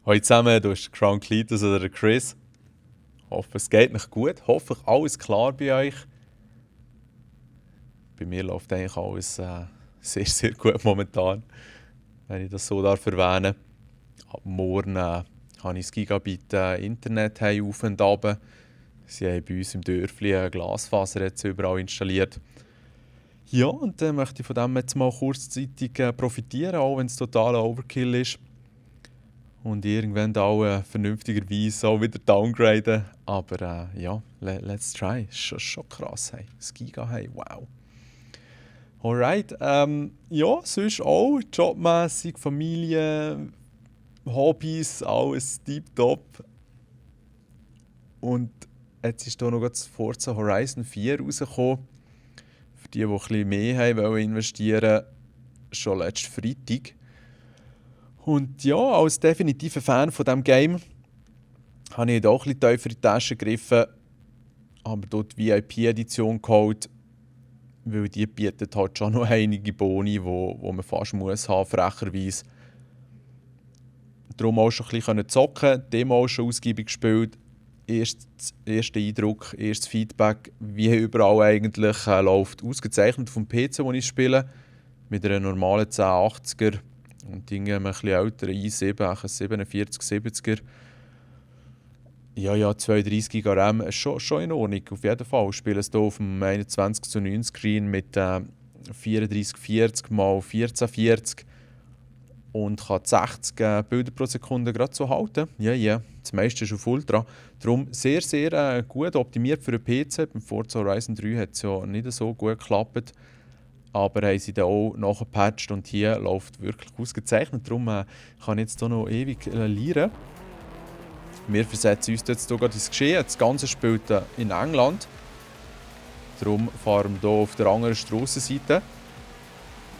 Hallo zusammen, du bist Crown Cletus oder der Chris. Hoffe, es geht euch gut. Hoffe, alles klar bei euch. Bei mir läuft eigentlich alles sehr, sehr gut momentan, wenn ich das so erwähnen darf. Ab morgen habe ich das Gigabit Internet auf und runter. Sie haben bei uns im Dörfli eine Glasfaser jetzt überall installiert. Ja, und dann möchte ich von dem jetzt mal kurzzeitig profitieren, auch wenn es totaler Overkill ist. Und irgendwann auch vernünftigerweise auch wieder downgraden. Aber ja, let's try. Schon krass, hey. Das Giga, hey, wow. Alright, ja, sonst auch jobmässig, Familie, Hobbys, alles tiptop. Und jetzt ist hier noch das Forza Horizon 4 rausgekommen. Für die ein bisschen mehr haben wollen investieren, schon letzten Freitag. Und ja, als definitiver Fan von diesem Game habe ich auch ein bisschen tiefer in die Tasche gegriffen, aber dort die VIP-Edition geholt, weil die bietet halt schon noch einige Boni, wo man fast muss haben, frecherweise. Darum auch schon ein bisschen zocken, Demo auch schon ausgiebig gespielt. Erster Eindruck, erstes Feedback, wie überall eigentlich läuft. Ausgezeichnet vom PC, wo ich spiele, mit einer normalen 1080er und irgendwie ein bisschen älteren i7, ein 4770er. Ja, 32 GB RAM ist schon in Ordnung, auf jeden Fall. Ich spiele es hier auf dem 21:9 Screen mit 3440 x 1440 und kann 60 Bilder pro Sekunde gerade so halten. Ja, das meiste ist auf Ultra. Darum sehr, sehr gut optimiert für einen PC. Beim Forza Horizon 3 hat es ja nicht so gut geklappt. Aber haben sie dann auch nachgepatcht und hier läuft wirklich ausgezeichnet. Darum kann ich jetzt hier noch ewig lernen. Wir versetzen uns jetzt hier gerade ins Geschehen. Das Ganze spielt in England. Darum fahren wir hier auf der anderen Strassenseite.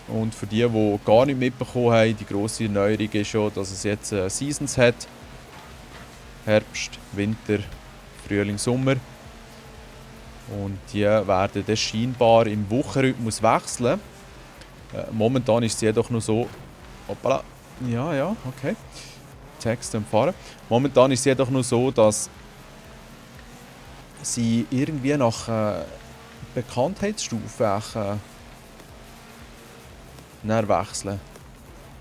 Und für die gar nicht mitbekommen haben, die grosse Erneuerung ist ja, dass es jetzt Seasons hat. Herbst, Winter, Frühling, Sommer. Und die werden dann scheinbar im Wochenrhythmus wechseln. Momentan ist es jedoch noch so... Hoppala. Ja, okay. Text empfangen. Momentan ist es jedoch nur so, dass sie irgendwie nach Bekanntheitsstufe wechseln.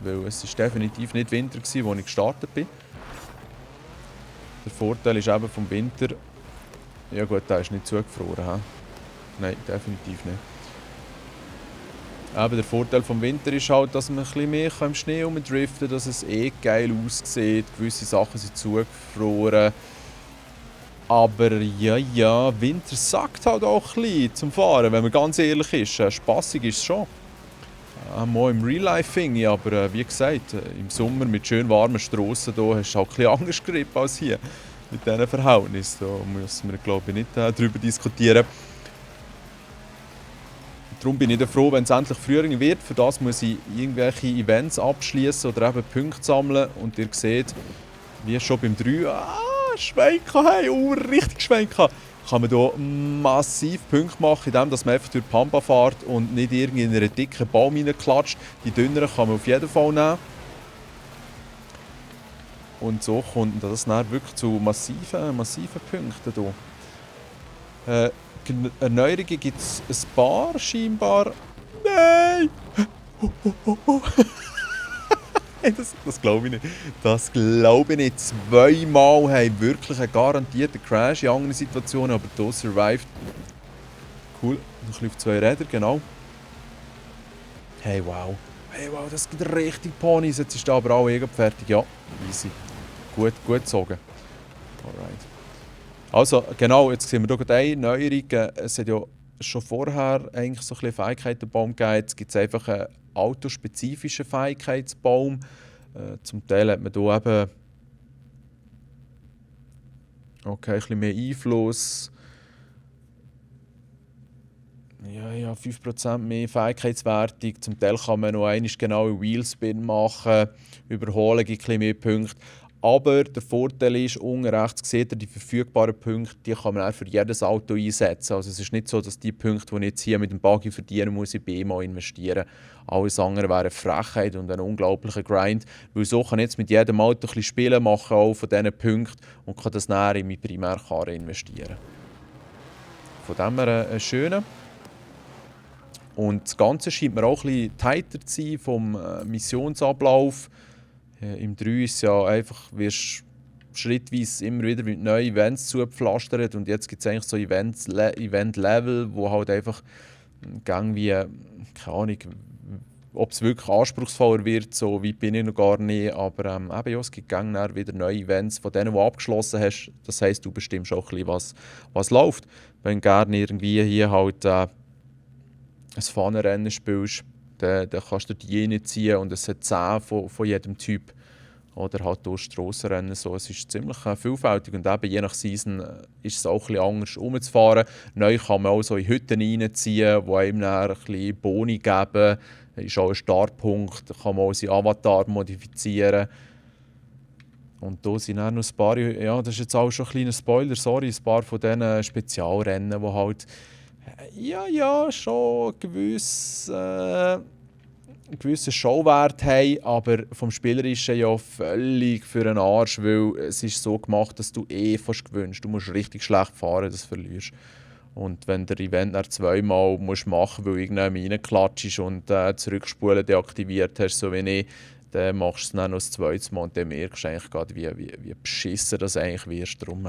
Weil es ist definitiv nicht Winter gewesen, als ich gestartet bin. Der Vorteil ist eben vom Winter... Ja gut, der ist nicht zugefroren. He? Nein, definitiv nicht. Aber der Vorteil vom Winter ist halt, dass man ein bisschen mehr im Schnee driften kann, dass es geil aussieht. Gewisse Sachen sind zugefroren. Aber ja, Winter sagt halt auch ein bisschen zum Fahren, wenn man ganz ehrlich ist. Spassig ist es schon. Mal im Real Life finde ich, aber wie gesagt, im Sommer mit schön warmen Strassen hier hast du halt ein bisschen anders Grip als hier. Mit diesen Verhältnissen. Da müssen wir, glaube ich, nicht darüber diskutieren. Darum bin ich froh, wenn es endlich Frühling wird. Für das muss ich irgendwelche Events abschließen oder eben Punkte sammeln. Und ihr seht, wie schon beim 3, Schwenken, hey, richtig Schwenken, kann man hier massiv Punkte machen, indem man einfach durch die Pampa fährt und nicht irgendwie in einen dicken Baum reinklatscht. Die dünneren kann man auf jeden Fall nehmen. Und so kommt das dann wirklich zu massiven Punkten hier. Erneuerungen gibt es ein paar, scheinbar. Nein! Das glaube ich nicht. Das glaube ich nicht. Zweimal haben wirklich einen garantierten Crash in anderen Situationen, aber hier survived. Cool. Noch ein bisschen auf 2 Rädern, genau. Hey, wow, das gibt richtig Ponys. Jetzt ist da aber auch fertig. Ja, easy. Gut gezogen. Alright. Also, genau, jetzt sehen wir hier eine Neuerung. Es hat ja schon vorher eigentlich so ein bisschen Fähigkeitenbaum gegeben. Jetzt gibt es einfach einen autospezifischen Fähigkeitsbaum. Zum Teil hat man hier eben ein bisschen mehr Einfluss. Ja, 5% mehr Fähigkeitswertung. Zum Teil kann man noch einmal genau einen Wheelspin machen. Überholen gibt ein bisschen mehr Punkte. Aber der Vorteil ist, unten rechts seht ihr die verfügbaren Punkte, die kann man auch für jedes Auto einsetzen. Also es ist nicht so, dass die Punkte, die ich jetzt hier mit dem Buggy verdienen muss, ich bei ihm auch investieren. Alles andere wäre eine Frechheit und ein unglaublicher Grind. Weil so kann ich jetzt mit jedem Auto ein bisschen spielen, machen auch von diesen Punkten und kann das näher in meine Primärkarre investieren. Von dem her ein schöner. Und das Ganze scheint mir auch ein bisschen tighter zu sein vom Missionsablauf. Im 3 ist ja einfach, wirst schrittweise immer wieder mit neuen Events zugepflastert und jetzt gibt es eigentlich so Event-Level, wo halt einfach gang wie, keine Ahnung, ob es wirklich anspruchsvoller wird, so weit bin ich noch gar nicht, aber eben, ja, es gibt gang wieder neue Events von denen, die abgeschlossen hast. Das heisst, du bestimmst auch ein bisschen, was läuft. Wenn du gerne irgendwie hier halt ein Fahnenrennen spielst, dann kannst du die reinziehen und es hat 10 von jedem Typ. Oder halt durch Strassenrennen. So. Es ist ziemlich vielfältig und eben je nach Season ist es auch ein bisschen anders umzufahren. Neu kann man auch so in Hütten reinziehen, die einem dann ein bisschen Boni geben. Das ist auch ein Startpunkt, da kann man auch seinen Avatar modifizieren. Und da sind dann noch ein paar, ja das ist jetzt auch schon ein kleiner Spoiler, sorry, ein paar von diesen Spezialrennen, die halt schon einen gewissen Showwert haben, aber vom Spielerischen ja völlig für den Arsch, weil es ist so gemacht, dass du fast gewünscht. Du musst richtig schlecht fahren, dass du verlierst. Und wenn der Event dann zweimal musst machen, weil irgendjemand reinklatschst und Zurückspulen deaktiviert hast, so wie ich, dann machst du es dann noch das zweite Mal und dann merkst du eigentlich gerade, wie beschissen das eigentlich wirst. Darum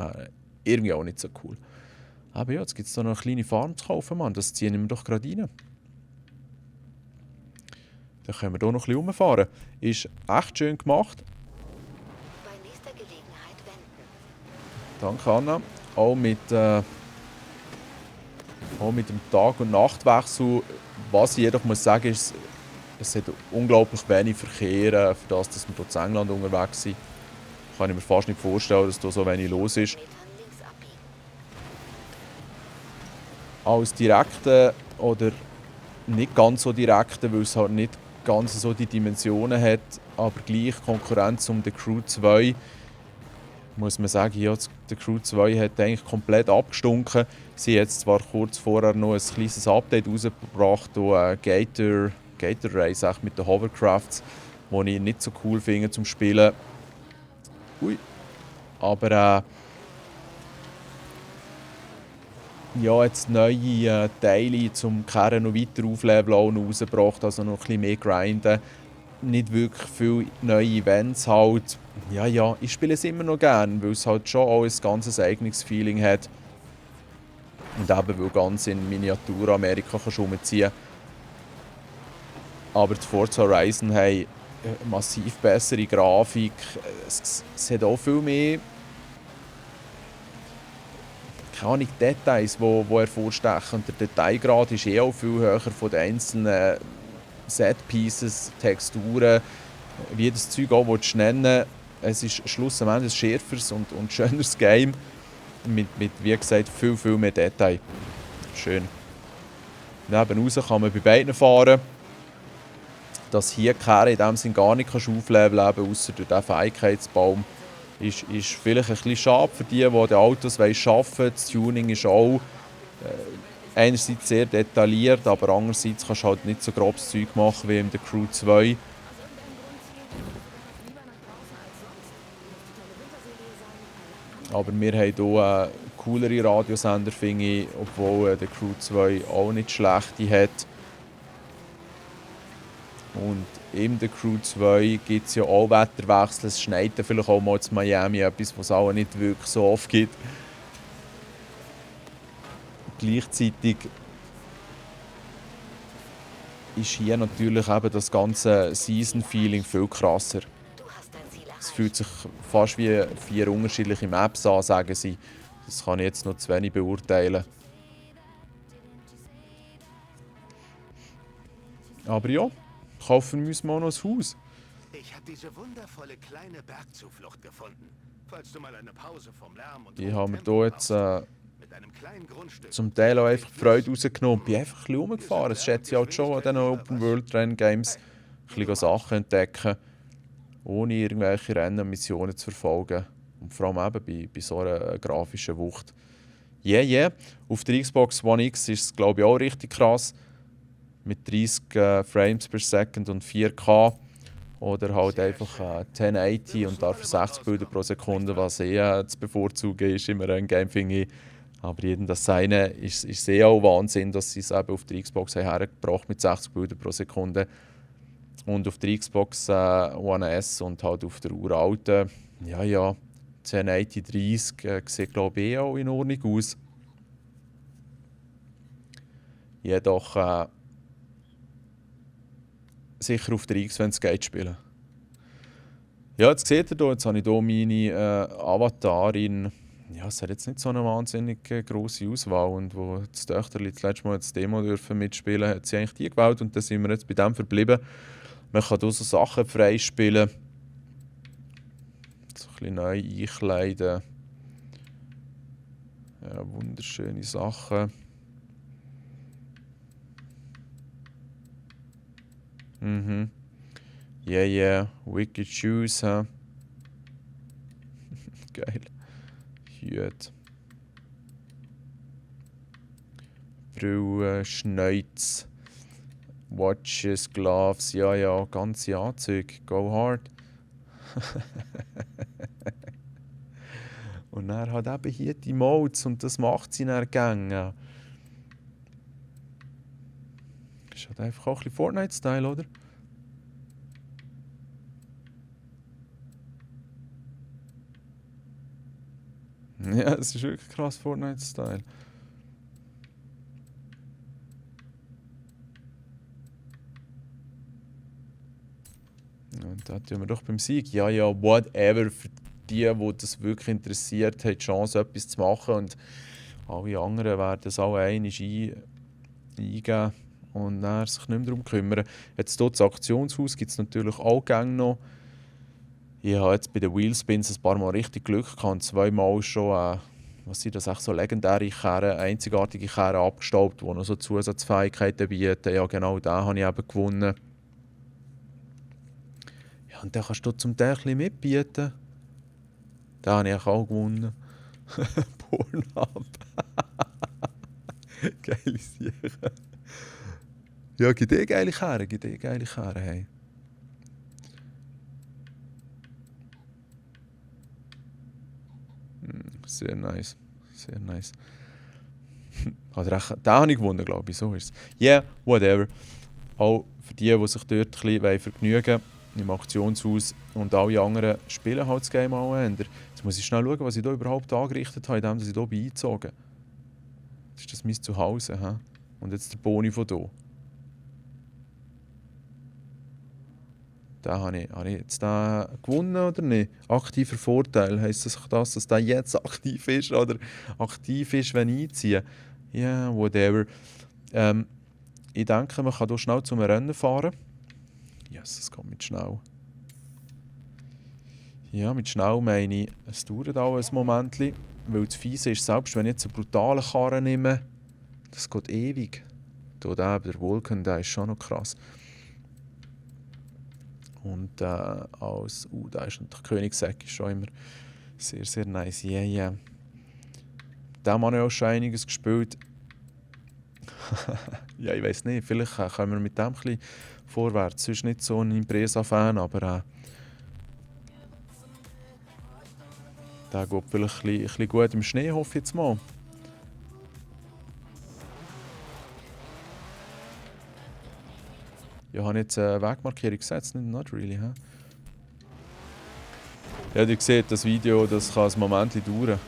irgendwie auch nicht so cool. Aber ja, jetzt gibt es da noch eine kleine Farm zu kaufen, Mann. Das ziehen wir doch gerade rein. Dann können wir hier noch ein bisschen rumfahren. Ist echt schön gemacht. Bei nächster Gelegenheit wenden. Danke, Anna. Auch mit dem Tag- und Nachtwechsel. Was ich jedoch muss sagen, ist, es hat unglaublich wenig Verkehr, für das, dass wir hier in England unterwegs sind. Kann ich mir fast nicht vorstellen, dass hier so wenig los ist. Metern links abbiegen. Als direkte oder nicht ganz so direkte, weil es halt nicht ganz so die Dimensionen hat, aber gleich Konkurrenz um den Crew 2, muss man sagen, ja, der Crew 2 hat eigentlich komplett abgestunken. Sie haben jetzt zwar kurz vorher noch ein kleines Update rausgebracht, Gator Race mit den Hovercrafts, die ich nicht so cool finde zum Spielen. Aber ja, jetzt neue Teile zum Kern noch weiter aufleveln auch noch rausgebracht, also noch ein bisschen mehr grinden. Nicht wirklich viele neue Events halt. Ja, ich spiele es immer noch gerne, weil es halt schon auch ein ganz eigenes Feeling hat. Und eben, weil ganz in Miniatur-Amerika kannst du rumziehen. Aber die Forza Horizon haben massiv bessere Grafik. Es hat auch viel mehr, keine Ahnung, Details, die hervorstechen. Und der Detailgrad ist auch viel höher von den einzelnen Set-Pieces, Texturen, wie das Zeug auch nennen. Es ist schlussendlich ein schärferes und schöneres Game mit, wie gesagt, viel mehr Detail. Schön. Nebenaus kann man bei beiden fahren. Dass hier die Kerne in dem Sinne gar nicht aufleveln kannst, außer durch diesen Fähigkeitsbaum, ist vielleicht ein bisschen schade für die die Autos arbeiten wollen. Das Tuning ist auch einerseits sehr detailliert, aber andererseits kannst du halt nicht so grobes Zeug machen wie in der Crew 2. Aber wir haben hier coolere Radiosender, finde ich, obwohl der Crew 2 auch nicht schlechte hat. Und in der Crew 2 gibt es ja auch Wetterwechsel. Es schneit ja vielleicht auch mal in Miami, etwas, was es auch nicht wirklich so oft gibt. Gleichzeitig ist hier natürlich eben das ganze Season-Feeling viel krasser. Du hast dein Ziel Es erreicht. fühlt sich fast wie 4 unterschiedliche Maps an, sagen sie. Das kann ich jetzt noch zu wenig beurteilen. Aber ja, kaufen müssen wir auch noch ein Haus. Ich habe diese wundervolle kleine Bergzuflucht gefunden. Falls du mal eine Pause vom Lärm und Die hohem haben wir Tempo hier jetzt brauchst. Mit einem kleinen Grundstück. zum Teil auch einfach die Freude rausgenommen. Ich bin einfach ein bisschen rumgefahren. Das schätze ich halt schon an diesen Open-World-Renn-Games. Ein bisschen Sachen entdecken. ohne irgendwelche Rennen und Missionen zu verfolgen. Und vor allem eben bei so einer grafischen Wucht. Yeah. Auf der Xbox One X ist es, glaube ich, auch richtig krass. Mit 30 Frames per Second und 4K. Oder halt einfach 1080 und dafür 60 Bilder pro Sekunde, was zu bevorzugen ist im Renngame, finde ich. Aber jedem das Seine ist sehr auch Wahnsinn, dass sie es eben auf der Xbox hergebracht mit 60 Bildern pro Sekunde. Und auf der Xbox One S und halt auf der uralten, 1080 30 sieht, glaube ich, auch in Ordnung aus. Jedoch sicher auf der X, wenn es geht, spielen. Ja, jetzt seht ihr hier, jetzt habe ich hier meine Avatarin. Ja, es hat jetzt nicht so eine wahnsinnig grosse Auswahl. Und wo das Töchterchen das letzte Mal das Demo mitspielen durfte, hat sie eigentlich die gewählt. Und dann sind wir jetzt bei dem verblieben. Man kann hier so Sachen freispielen. So ein bisschen neu einkleiden. Ja, wunderschöne Sachen. Yeah. Wicked Shoes, huh? Geil. Hüte. Brille, Schneuz. Watches, Gloves, ja, ganze Anzüge. Go hard. Und er hat eben hier die Modes und das macht sie dann gerne. Ist halt einfach auch ein bisschen Fortnite-Style, oder? Ja, es ist wirklich krass Fortnite-Style. Und da tun wir doch beim Sieg. Ja, whatever. Für die das wirklich interessiert, haben die Chance, etwas zu machen. Und alle anderen werden es auch einmal eingeben und dann sich nicht mehr darum kümmern. Jetzt hier das Auktionshaus gibt es natürlich auch gerne noch. Ich habe jetzt bei den Wheelspins ein paar Mal richtig Glück gehabt und zweimal schon, was sind das, echt so legendäre Kehren, einzigartige Kehren abgestaubt, die noch so Zusatzfähigkeiten bieten. Ja, genau, den habe ich eben gewonnen. Ja, und dann kannst du zum Teil ein bisschen mitbieten. Den habe ich auch gewonnen. Pornhub. Geile Sache. Ja, gibt geile Kehren, hey. Sehr nice. Den habe ich gewonnen, glaube ich, so ist es. Yeah, whatever. Auch für die sich dort ein bisschen vergnügen im Auktionshaus und alle anderen spielen halt das Game auch ändern. Jetzt muss ich schnell schauen, was ich hier überhaupt angerichtet habe, indem ich hier bin eingezogen. Das ist das mein Zuhause, he? Und jetzt der Boni von hier. Habe ich jetzt den gewonnen oder nicht? Aktiver Vorteil, heisst das, dass der jetzt aktiv ist oder aktiv ist, wenn ich einziehe? Ja, yeah, whatever. Ich denke, man kann hier schnell zum Rennen fahren. Yes, es geht mit schnell. Ja, mit schnell meine ich, es dauert auch ein Moment, weil das Fiese ist, selbst wenn ich jetzt einen brutalen Karren nehme, das geht ewig. Der Vulcan, der ist schon noch krass. Und da ist natürlich Königsegg, ist schon immer sehr, sehr nice. Yeah. Da habe ich auch schon einiges gespielt. Ja, ich weiß nicht, vielleicht können wir mit dem ein bisschen vorwärts. Sonst nicht so ein Impresa-Fan, aber der geht vielleicht ein bisschen gut im Schnee, hoffe ich jetzt mal. Ja, habe ich jetzt eine Wegmarkierung gesetzt? Not really, hä? Ja, ihr seht, das Video, das kann ein Moment dauern.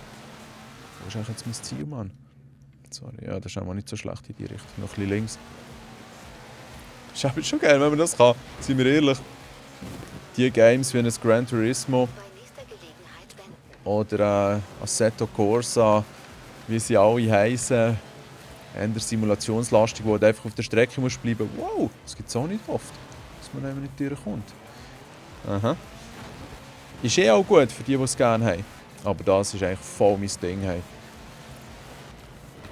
Wo ist eigentlich jetzt mein Ziel, Mann? Sorry, ja, das ist auch mal nicht so schlecht in die Richtung. Noch ein bisschen links. Ist aber schon geil, wenn man das kann. Seien wir ehrlich. Die Games wie ein Gran Turismo oder Assetto Corsa, wie sie alle heissen, eher simulationslastig, wo du einfach auf der Strecke musst bleiben. Wow, das gibt es auch nicht oft, dass man eben nicht durchkommt. Aha. Ist auch gut für die es gerne haben. Aber das ist eigentlich voll mein Ding. Hey.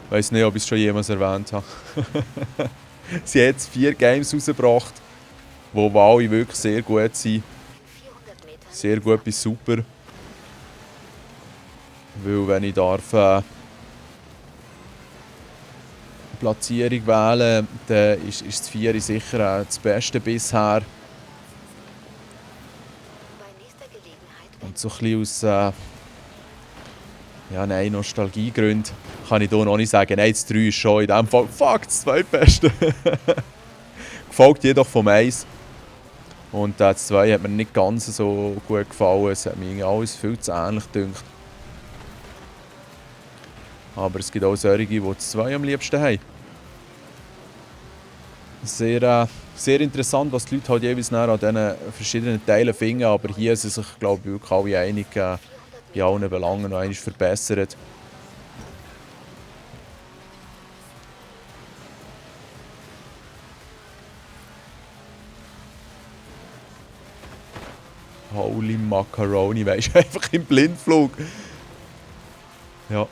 Ich weiss nicht, ob ich es schon jemals erwähnt habe. Sie hat jetzt 4 Games rausgebracht, die alle wirklich sehr gut sind. sehr gut bis super. Weil wenn ich darf Platzierung wählen, dann ist das 4 sicher das Beste bisher. Bei nächster Gelegenheit Und so ein bisschen aus Nostalgiegründen kann ich hier noch nicht sagen, nein, das 3 ist schon in diesem Fall fuck, das Zweitbeste. Gefolgt jedoch vom 1. Und das 2 hat mir nicht ganz so gut gefallen. Es hat mir irgendwie alles viel zu ähnlich gedacht. Aber es gibt auch solche, die das 2 am liebsten haben. Sehr interessant, was die Leute halt jeweils an diesen verschiedenen Teilen finden. Aber hier sind sich, glaube ich, wirklich alle einig, in allen Belangen noch einmal verbessert. Holy Macaroni, weisst du, einfach im Blindflug. Ja.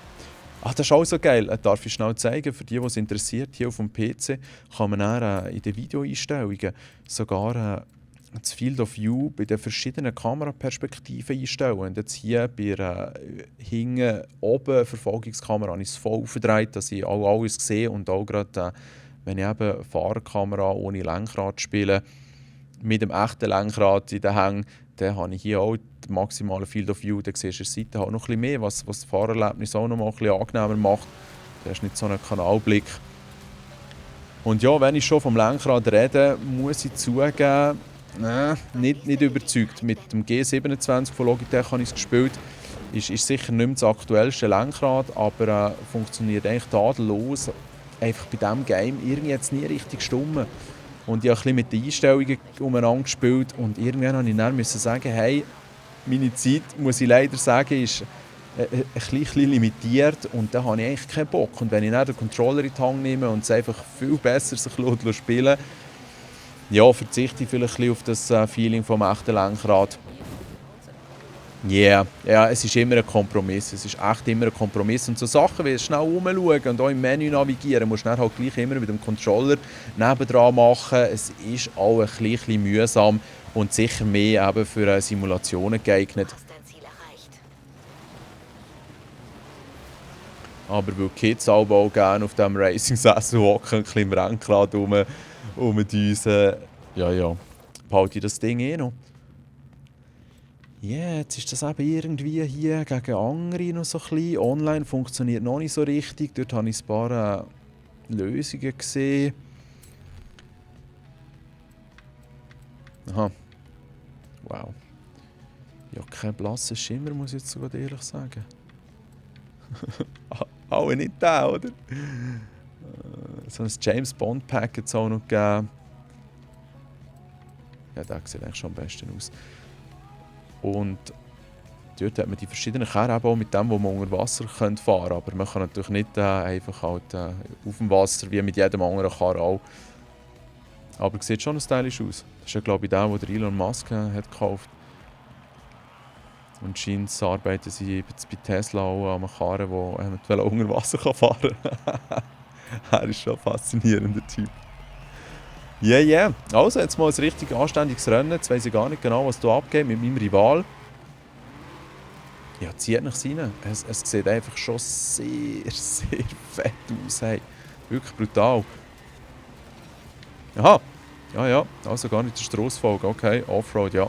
Ach, das ist auch so geil. Darf ich schnell zeigen, für die, die es interessiert, hier auf dem PC kann man dann, in den Videoeinstellungen sogar das Field of View bei den verschiedenen Kameraperspektiven einstellen. Und jetzt hier bei der hinten oben Verfolgungskamera habe ich es voll aufgedreht, dass ich auch alles sehe und auch gerade, wenn ich eben Fahrerkamera ohne Lenkrad spiele, mit dem echten Lenkrad in den Hängen, dann habe ich hier auch das maximale Field of View. Dann siehst du an der Seite halt noch ein bisschen mehr, was das Fahrerlebnis auch noch mal ein bisschen angenehmer macht. Da hast du nicht so einen Kanalblick. Und ja, wenn ich schon vom Lenkrad rede, muss ich zugeben, nicht überzeugt. Mit dem G27 von Logitech habe ich es gespielt. Ist sicher nicht mehr das aktuellste Lenkrad, aber funktioniert eigentlich tadellos. Einfach bei diesem Game irgendwie jetzt nie richtig stumm. Und ich habe ein bisschen mit den Einstellungen umeinander gespielt und irgendwann musste ich dann sagen, hey, meine Zeit, muss ich leider sagen, ist ein bisschen limitiert und da habe ich eigentlich keinen Bock. Und wenn ich dann den Controller in die Hand nehme und es einfach viel besser sich spielen, ja, verzichte ich vielleicht ein bisschen auf das Feeling vom echten Lenkrad. Ja, es ist immer ein Kompromiss. Es ist echt immer ein Kompromiss. Und so Sachen wie schnell rumschauen und auch im Menü navigieren, musst du dann halt gleich immer mit dem Controller nebendran machen. Es ist auch ein bisschen mühsam und sicher mehr eben für Simulationen geeignet. hast dein Ziel erreicht. Aber weil die Kids auch gerne auf diesem Racing-Sessel hocken, ein bisschen im Rennrad rumdüsen, behalte ich das Ding eh noch. Ja, jetzt ist das eben irgendwie hier gegen andere noch so ein bisschen. Online funktioniert noch nicht so richtig. Dort habe ich ein paar Lösungen gesehen. Aha. Wow. Ja, kein blasser Schimmer, muss ich jetzt sogar ehrlich sagen. Auch nicht der, oder? So ein James Bond Pack hat es auch noch gegeben. Ja, der sieht eigentlich schon am besten aus. Und dort hat man die verschiedenen Kehren auch mit dem, wo man unter Wasser fahren kann. Aber man kann natürlich nicht einfach halt, auf dem Wasser, wie mit jedem anderen Karren auch. Aber sieht schon stylisch aus. Das ist ja, glaube ich, der, den Elon Musk hat gekauft. Und scheint arbeiten sie bei Tesla auch an einem Karren, der unter Wasser fahren kann. Er ist schon ein faszinierender Typ. Yeah. Also, jetzt mal ein richtig anständiges Rennen. Jetzt weiss ich gar nicht genau, was hier abgeht mit meinem Rival. Ja, zieht nach rein. Es sieht einfach schon sehr, sehr fett aus. Hey. Wirklich brutal. Aha. Ja. Also gar nicht der Strassfolge. Okay, Offroad, ja.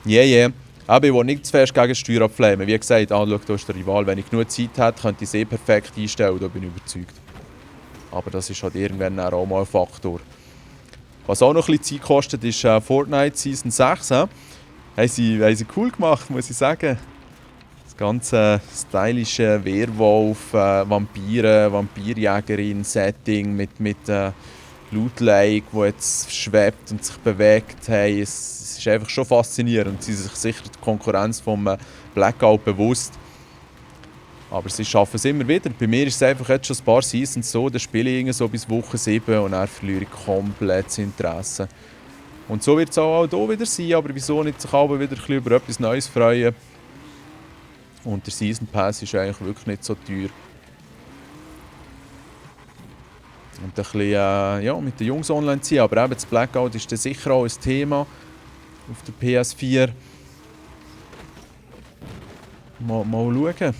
Yeah. Aber ich will nicht zu fest gegen das Steuer abflammen. Wie gesagt, schau, da ist der Rival. Wenn ich genug Zeit hätte, könnte ich es perfekt einstellen. Da bin ich überzeugt. Aber das ist halt irgendwann auch mal ein Faktor. Was auch noch ein bisschen Zeit kostet, ist Fortnite Season 6. Haben sie cool gemacht, muss ich sagen. Das ganze stylische Werwolf, Vampirjägerin-Setting mit Loot Lake, wo jetzt schwebt und sich bewegt. Hey, es ist einfach schon faszinierend. Sie sind sich sicher die Konkurrenz vom Blackout bewusst. Aber sie schaffen es immer wieder. Bei mir ist es einfach jetzt schon ein paar Seasons so, da spiele ich so bis Woche 7 und dann verliere ich komplett das Interesse. Und so wird es auch hier wieder sein, aber wieso nicht sich auch wieder ein bisschen über etwas Neues freuen. Und der Season Pass ist eigentlich wirklich nicht so teuer. Und ein bisschen mit den Jungs online ziehen, aber eben das Blackout ist dann sicher auch ein Thema. auf der PS4. Mal schauen.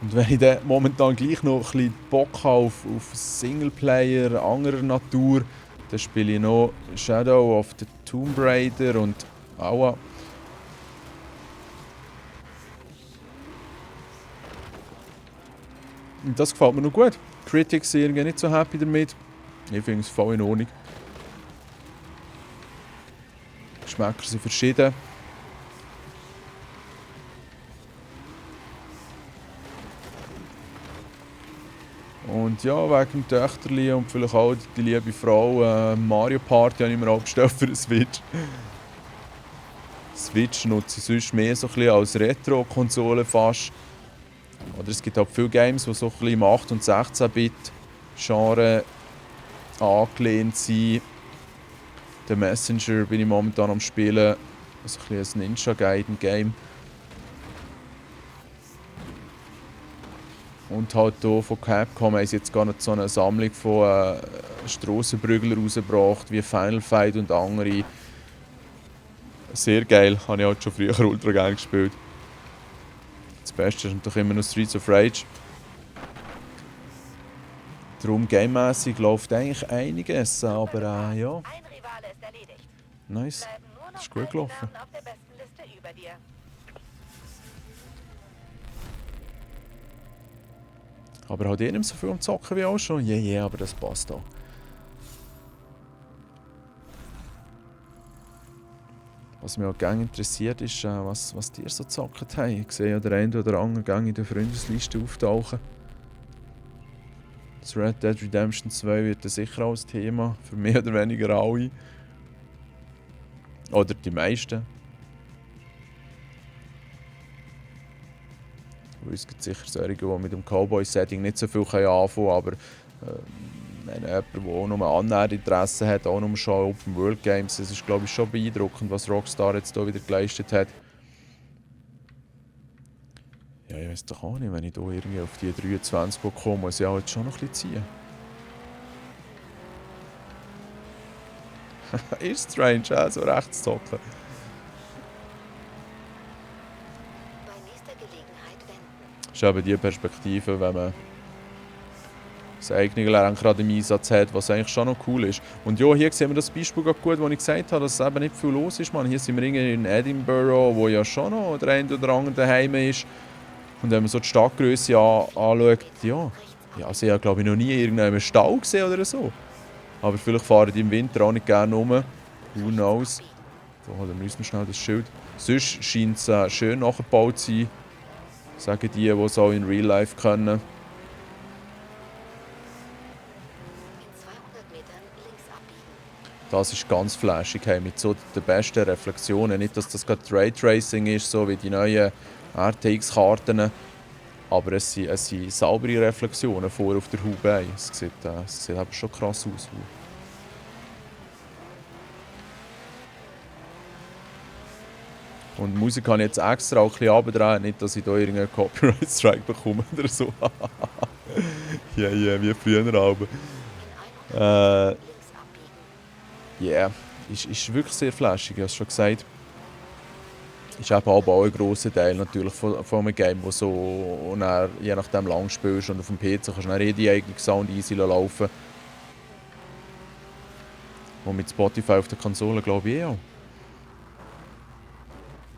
Und wenn ich dann momentan gleich noch ein bisschen Bock habe auf Singleplayer anderer Natur, dann spiele ich noch Shadow of the Tomb Raider und Aua. Und das gefällt mir noch gut. Die Critics sind irgendwie nicht so happy damit. Ich finde es voll in Ordnung. Die Geschmäcker sind verschieden. Und ja, wegen dem Töchterli und vielleicht auch die liebe Frau, Mario Party habe ich mir auch bestellt für den Switch. Switch nutze ich sonst mehr so ein bisschen als Retro-Konsole fast. Oder es gibt halt viele Games, die so ein bisschen im 8- und 16-Bit-Genre angelehnt sind. The Messenger bin ich momentan am Spielen. Also ein bisschen ein Ninja-Gaiden-Game. Und halt hier von Capcom haben sie jetzt gar nicht so eine Sammlung von Strassenprügler rausgebracht, wie Final Fight und andere. Sehr geil, habe ich halt schon früher ultra gerne gespielt. Das Beste ist natürlich immer noch Streets of Rage. Darum gamemässig läuft eigentlich einiges, aber ja, Ein Rivale ist erledigt. nice. Bleiben nur Das ist noch gut gelaufen. Kandidaten auf der besten Liste über dir. Aber halt eh nicht so viel am Zocken wie auch schon. Aber das passt auch. Was mich auch gerne interessiert ist, was die so gezockt haben. Ich sehe ja den einen oder anderen Gang in der Freundesliste auftauchen. Das Red Dead Redemption 2 wird dann sicher auch ein Thema, für mehr oder weniger alle. Oder die meisten. Weil es gibt sicher solche, die mit dem Cowboy-Setting nicht so viel anfangen können, aber wenn jemand, der auch noch annähernd Interesse hat, auch nur schon Open-World-Games, das ist glaube ich schon beeindruckend, was Rockstar jetzt hier wieder geleistet hat. Ja, ich weiß doch auch nicht, wenn ich hier irgendwie auf die 23 komme, muss ich auch jetzt schon noch ein bisschen ziehen. Ist strange, so rechts zocken. Bei nächster Gelegenheit wenden. Das ist eben die Perspektive, wenn man das eigene Lenkrad im Einsatz hat, was eigentlich schon noch cool ist. Und ja, hier sehen wir das Beispiel gerade gut, wo ich gesagt habe, dass eben nicht viel los ist. Man. Hier sind wir in Edinburgh, wo ja schon noch der eine oder andere daheim ist. Und wenn man so die Stadtgröße anschaut, ja, sie haben glaube ich noch nie irgendeinen Stau gesehen oder so. Aber vielleicht fahren die im Winter auch nicht gerne rum. Who knows? Da holen wir uns noch schnell das Schild. Sonst scheint es schön nachgebaut zu sein, sagen die es auch in Real Life können. In 200 Metern links abbiegen. Das ist ganz flashig, hey, mit so den besten Reflexionen. Nicht, dass das gerade Raytracing ist, so wie die neuen RTX-Karten, aber es sind saubere Reflexionen vor auf der Haube. Es sieht aber schon krass aus. Und die Musik habe ich jetzt extra auch ein bisschen runtergedreht, nicht, dass ich da irgendeinen Copyright-Strike bekomme oder so. wie früher aber. In 100 Metern links abbiegen. Ist wirklich sehr flashig, ich habe es schon gesagt. Ist eben aber auch ein grosser Teil natürlich von einem Game, wo so und dann, je nachdem lang spielst und auf dem PC kannst du dann die eigene Sound easy laufen. Und mit Spotify auf der Konsole glaube ich auch.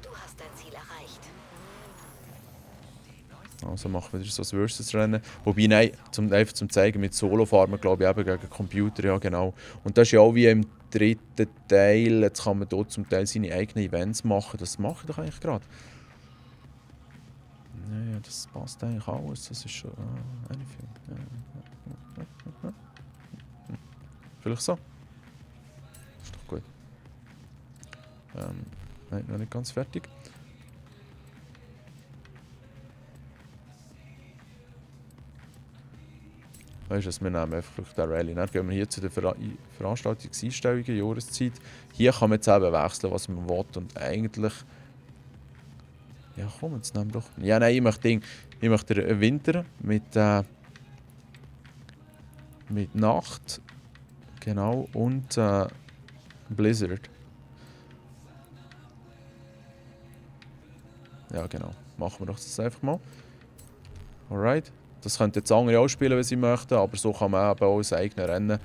Du hast dein Ziel erreicht. Also machen wir wieder so ein Versus-Rennen. Wobei, nein, einfach zum zeigen, mit Solo fahren wir glaube ich eben gegen Computer, ja genau. Und das ist ja auch wie im dritten Teil, jetzt kann man dort zum Teil seine eigenen Events machen. Das mache ich doch eigentlich gerade. Ja, das passt eigentlich alles. Das ist schon... anything. Vielleicht so. Ist doch gut. Nein, noch nicht ganz fertig. Weißt du, wir nehmen einfach den Rallye. Dann gehen wir hier zu den Veranstaltungseinstellungen, Jahreszeit. Hier kann man jetzt eben wechseln, was man will. Und eigentlich... Ja, komm, jetzt nehmen wir doch... Ja, nein, ich möchte den Winter mit Nacht. Genau, und Blizzard. Ja, genau. Machen wir doch das einfach mal. Alright. Das könnten jetzt andere auch spielen, wenn sie möchten, aber so kann man eben auch sein eigenes Rennen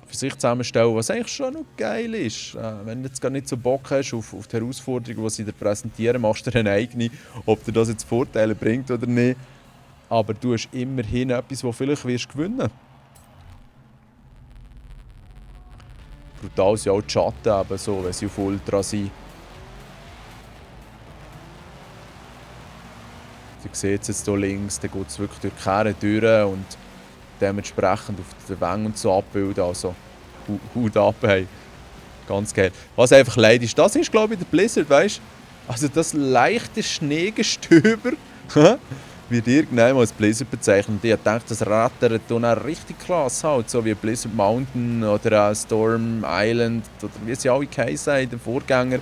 für sich zusammenstellen, was eigentlich schon noch geil ist. Wenn du jetzt gar nicht so Bock hast auf die Herausforderung, die sie dir präsentieren, machst du dir eine eigene, ob dir das jetzt Vorteile bringt oder nicht. Aber du hast immerhin etwas, das vielleicht wirst gewinnen. Brutal sind auch die Schatten, eben so, wenn sie auf Ultra sind. Ihr seht es jetzt hier links, dann geht es wirklich durch die Kerne durch und dementsprechend auf den Wängen und so abbilden. Also Hut ab, hey. Ganz geil. Was einfach leid ist, das ist glaube ich der Blizzard, weißt du? Also das leichte Schneegestöber wird irgendwann als Blizzard bezeichnet. Ich dachte, das rattert dann auch richtig krass halt, so wie Blizzard Mountain oder Storm Island oder wie sie alle geheißen, der Vorgänger.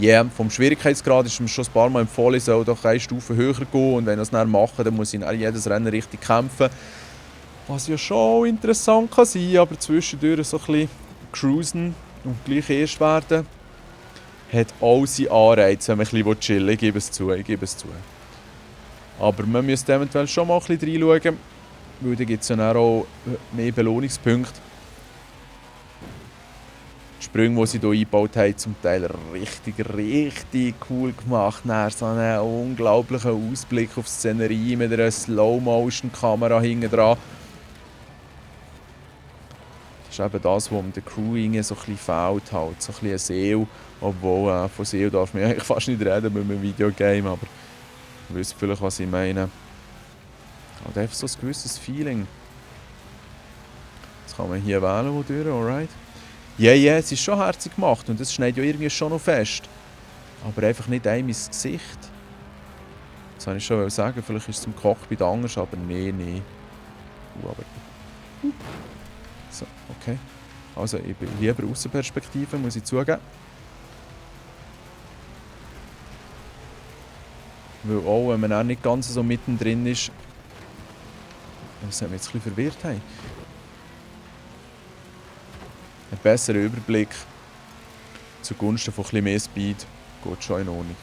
Ja, yeah, vom Schwierigkeitsgrad ist mir schon ein paar Mal empfohlen, ich soll doch eine Stufe höher gehen und wenn ich das dann mache, dann muss ich in jedes Rennen richtig kämpfen. Was ja schon interessant kann sein, aber zwischendurch so ein bisschen cruisen und gleich erst werden, hat auch seinen Anreiz, wenn man ein bisschen chillen will. Ich gebe es zu. Aber man müsste eventuell schon mal ein bisschen reinschauen, weil da gibt es ja dann auch mehr Belohnungspunkte. Die Sprünge, die sie hier eingebaut haben, zum Teil richtig cool gemacht. Dann so einen unglaublichen Ausblick auf die Szenerie mit einer Slow-Motion-Kamera hinten dran. Das ist eben das, was der Crew so ein bisschen fehlt. Halt. So ein bisschen eine Seele. Obwohl, von Seele darf man eigentlich fast nicht reden mit einem Videogame. Aber ihr wisst vielleicht, was ich meine. Halt einfach so ein gewisses Feeling. Das kann man hier wählen, wo durch, alright? Ja, es ist schon herzig gemacht und das schneidet ja irgendwie schon noch fest. Aber einfach nicht einem ins Gesicht. Das wollte ich schon sagen, vielleicht ist es im Cockpit anders, aber nee. So, okay. Also ich bin lieber Aussenperspektive, muss ich zugeben. Weil auch wenn man auch nicht ganz so mittendrin ist, das hat mich jetzt ein bisschen verwirrt. Hey. Ein besserer Überblick zugunsten von etwas mehr Speed geht schon in Ordnung.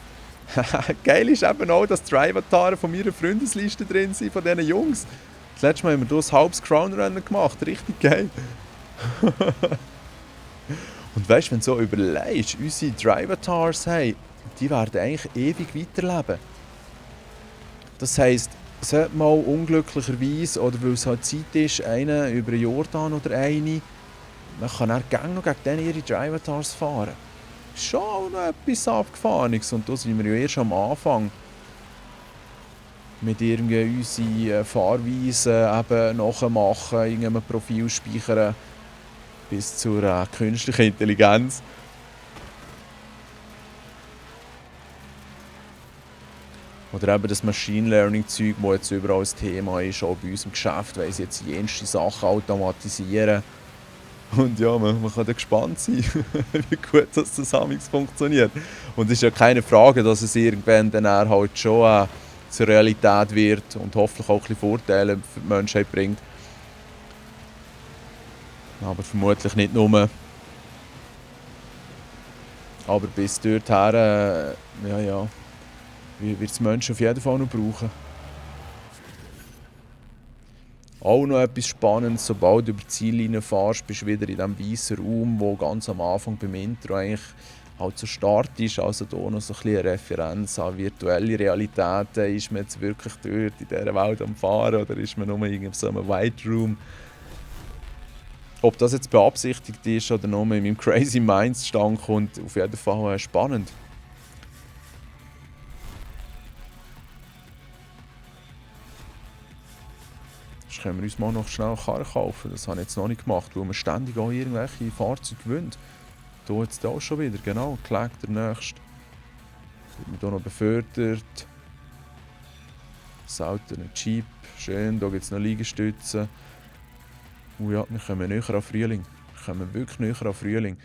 Geil ist eben auch, dass die Avatare von meiner Freundesliste drin sind, von diesen Jungs. Das letzte Mal haben wir hier ein halbes Crown-Rennen gemacht, richtig geil. Und weißt du, wenn du so überlegst, unsere Drivatars haben, die werden eigentlich ewig weiterleben. Das heisst, sollte mal unglücklicherweise, oder weil es halt Zeit ist, einer über den Jordan oder eine, man kann dann gerne noch gegen denen ihre Drivatars fahren. Schon auch noch etwas Abgefahrenes. Und da sind wir ja erst am Anfang. Mit irgendwie unsere Fahrweisen eben nachmachen, irgendein Profil speichern, bis zur künstlichen Intelligenz. Oder eben das Machine Learning Zeug, das jetzt überall ein Thema ist, auch bei uns im Geschäft, weil sie jetzt jenste Sachen automatisieren. Und ja, man kann da gespannt sein, wie gut das amigs funktioniert. Und es ist ja keine Frage, dass es irgendwann dann halt schon zur Realität wird und hoffentlich auch ein bisschen Vorteile für die Menschheit bringt. Aber vermutlich nicht nur. Aber bis dorthin, wird es Menschen auf jeden Fall noch brauchen. Auch noch etwas Spannendes, sobald du über die Ziellinie fährst, bist du wieder in diesem weißen Raum, wo ganz am Anfang beim Intro eigentlich halt so Start ist. Also hier noch so ein bisschen eine Referenz an virtuelle Realitäten. Ist man jetzt wirklich dort in dieser Welt am Fahren oder ist man nur in so einem White Room? Ob das jetzt beabsichtigt ist oder nur in meinem Crazy Mind stand kommt, auf jeden Fall spannend. Können wir uns mal noch schnell eine Karre kaufen. Das habe ich jetzt noch nicht gemacht, weil man ständig auch irgendwelche Fahrzeuge gewinnt. Hier jetzt auch schon wieder, genau, gelegt der nächste. Wird man hier noch befördert. Das Auto, ein Jeep, schön, hier gibt es noch Liegestützen. Ja, wir kommen näher an Frühling. Wir kommen wirklich näher an Frühling.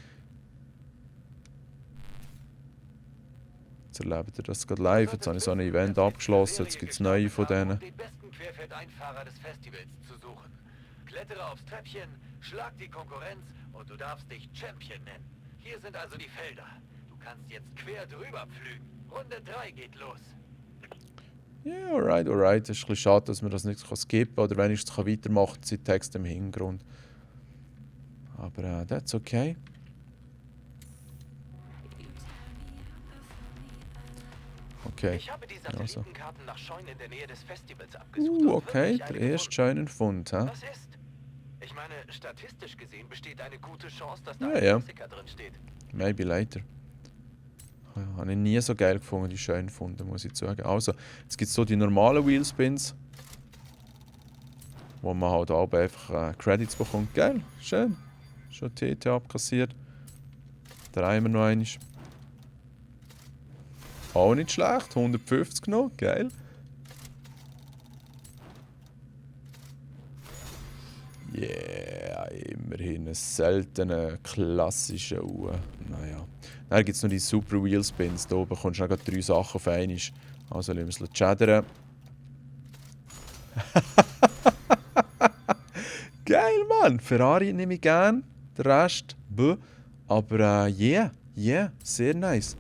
Jetzt erlebt ihr das gerade live, jetzt habe ich so ein Event abgeschlossen, jetzt gibt es neue von denen. Einfahrer des Festivals zu suchen. Klettere aufs Treppchen, schlag die Konkurrenz und du darfst dich Champion nennen. Hier sind also die Felder. Du Kannst jetzt quer drüber pflügen. Runde 3 geht los. Ja, alright, alright. Es ist ein bisschen schade, dass man das nicht skippen kann oder wenigstens weitermachen kann, den Text im Hintergrund. Aber that's okay. Okay. Ich habe die Also. Satellitenkarten nach Scheunen in der Nähe des Festivals abgesucht. Okay, der erste schöne Fund, hä? Was ist? Ich meine, statistisch gesehen besteht eine gute Chance, dass da Ja, ein ja. Klassiker drin steht. Maybe later. Habe ich nie so geil gefunden, die schönen Funde, muss ich sagen. Also, jetzt gibt es so die normalen Wheelspins, wo man halt auch einfach Credits bekommt. Geil, schön. Schon TT abkassiert. Drehen wir noch einmal. Auch nicht schlecht, 150 noch, geil. Yeah, immerhin eine seltene, klassische Uhr. Naja. Dann gibt es noch die Super Wheelspins. Da bekommst du noch 3 Sachen auf einmal. Also lassen wir es chattern. Geil, Mann! Ferrari nehme ich gern. Der Rest, bäh. Aber yeah, sehr nice.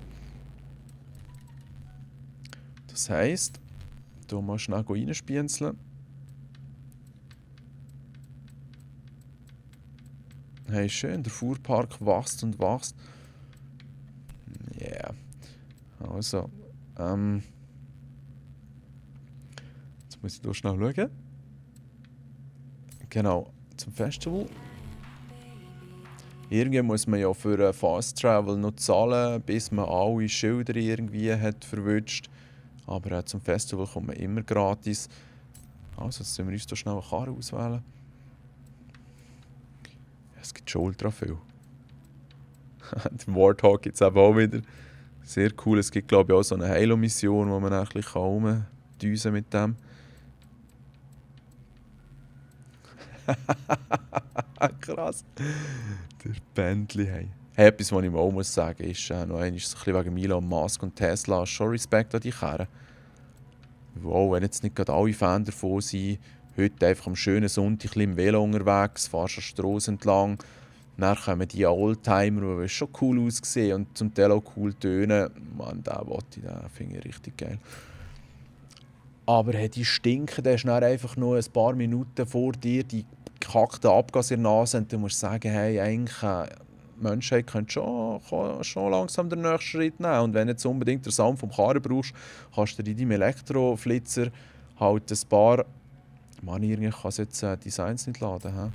Das heisst, hier mal schnell reinspienzeln. Hey, schön, der Fuhrpark wächst und wächst. Yeah. Also, jetzt muss ich hier schnell schauen. Genau, zum Festival. Irgendwie muss man ja für Fast Travel noch zahlen, bis man alle Schilder irgendwie hat verwünscht. Aber zum Festival kommt man immer gratis. Also, jetzt müssen wir uns hier schnell eine Karre auswählen. Es gibt schon ultra viel. Den Warthog gibt es eben auch wieder. Sehr cool. Es gibt, glaube ich, auch so eine Halo-Mission, wo man eigentlich rumdüsen mit dem. Krass. Der Bentley, hey. Etwas, was ich mir auch muss sagen muss, ist noch einmal ein bisschen wegen Elon Musk und Tesla. Schon Respekt an die Kerren. Wow, wenn jetzt nicht gerade alle Fans davon sind, heute einfach am schönen Sonntag ein bisschen im Velo unterwegs, fahrst an der Strasse entlang, dann kommen die Oldtimer, die schon cool aussehen und zum Teil auch cool tönen. Mann, den finde ich richtig geil. Aber hey, die stinken, der ist dann einfach nur ein paar Minuten vor dir, die gekackten Abgase in der Nase, und du musst sagen, hey, eigentlich die Menschheit könnte schon langsam den nächsten Schritt nehmen. Und wenn du jetzt unbedingt den Samen vom Karren brauchst, kannst du dir in deinem Elektroflitzer halt ein paar... Mann, irgendwie kann es jetzt Designs nicht laden. He?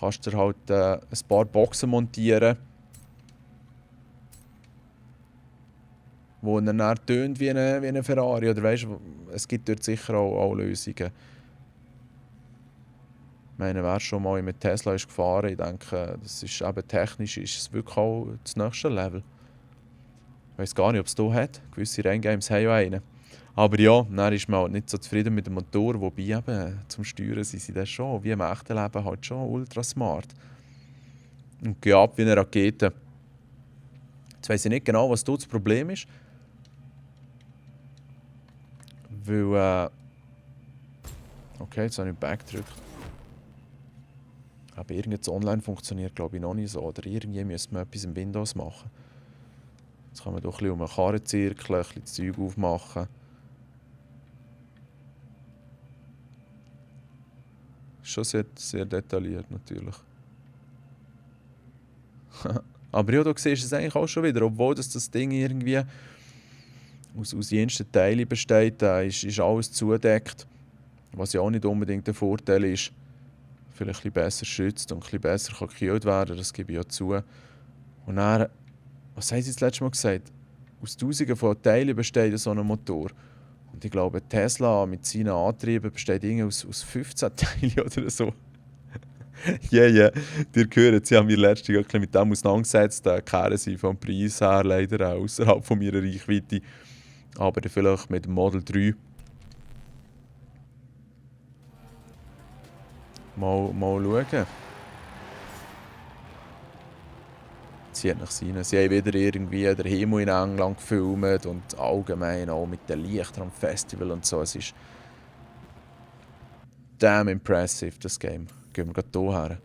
Kannst du halt ein paar Boxen montieren, wo dann tönt wie eine Ferrari. Oder weißt, es gibt dort sicher auch Lösungen. Ich meine, wer schon mal mit Tesla ist gefahren, ich denke, das ist eben technisch ist es wirklich auch das nächste Level. Ich weiß gar nicht, ob es hier hat. Gewisse Renngames haben ja einen. Aber ja, dann ist man halt nicht so zufrieden mit dem Motor, wobei eben zum Steuern sind sie dann schon, wie im echten Leben, halt schon ultra smart. Und gehen ab wie eine Rakete. Jetzt weiss ich nicht genau, was dort das Problem ist. Weil, okay, jetzt habe ich Back gedrückt. Aber irgendwas online funktioniert, glaube ich, noch nicht so. Oder irgendwie müsste man etwas im Windows machen. Jetzt kann man doch ein bisschen um eine Karre zirkeln, ein bisschen das Zeug aufmachen. Schon sehr, sehr detailliert natürlich. Aber ja, da siehst du es eigentlich auch schon wieder. Obwohl das Ding irgendwie aus jensten Teilen besteht, ist alles zugedeckt. Was ja auch nicht unbedingt der Vorteil ist. Vielleicht ein bisschen besser schützt und ein bisschen besser gekühlt werden, das gebe ich ja zu. Und dann, was haben sie das letzte Mal gesagt? Aus Tausenden von Teilen besteht so ein Motor. Und ich glaube, Tesla mit seinen Antrieben besteht aus 15 Teilen oder so. Yeah. Ihr hört, sie haben mir letztes Jahr mit dem auseinandergesetzt. Da kehren sie vom Preis her leider auch außerhalb von meiner Reichweite. Aber vielleicht mit dem Model 3. Mal schauen. Sie hat nach seinen. Sie haben wieder irgendwie den Himmel in England gefilmt und allgemein auch mit den Lichtern am Festival und so. Es ist damn impressive, das Game. Gehen wir gerade hier her.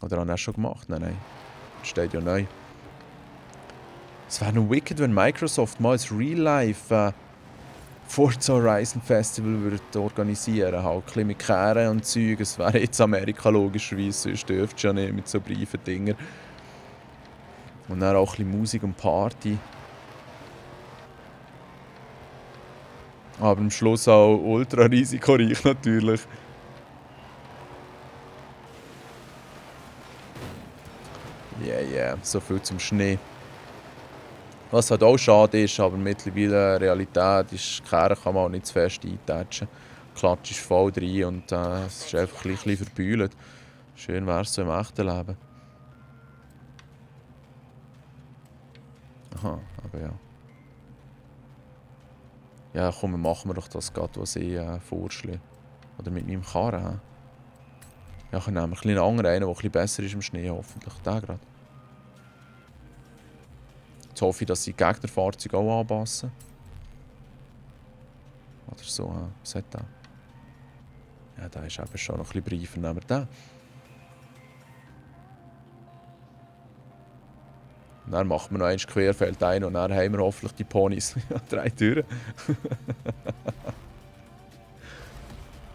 Oder haben wir das schon gemacht? Nein. Das steht ja neu. Es wäre noch wicked, wenn Microsoft mal ein Real-Life Forza Horizon Festival würde organisieren. Halt ein bisschen mit Kehren und Zeug. Es wäre jetzt Amerika logischerweise, sonst dürfte es ja nicht mit so briefen Dinger. Und dann auch ein bisschen Musik und Party. Aber am Schluss auch ultra risikoreich natürlich. Yeah, so viel zum Schnee. Was halt auch schade ist, aber mittlerweile Realität ist, die Kerne kann man auch nicht zu fest eintatschen. Die Klatsch ist voll drin und es ist einfach ein bisschen verbeult. Schön wäre es so im echten Leben. Aha, aber ja. Ja, komm, machen wir doch das gerade, was ich vorschlage. Oder mit meinem Karren. Ja, ich nehme einen kleinen anderen, der ein bisschen besser ist im Schnee, hoffentlich. Den gerade. Jetzt hoffe ich, dass sie die Gegnerfahrzeuge auch anpassen. Oder so, was hat der? Ja, der ist eben schon noch ein bisschen briefer. Nehmen wir den. Und dann machen wir noch eins Querfeld ein und dann haben wir hoffentlich die Ponys. 3 Türen.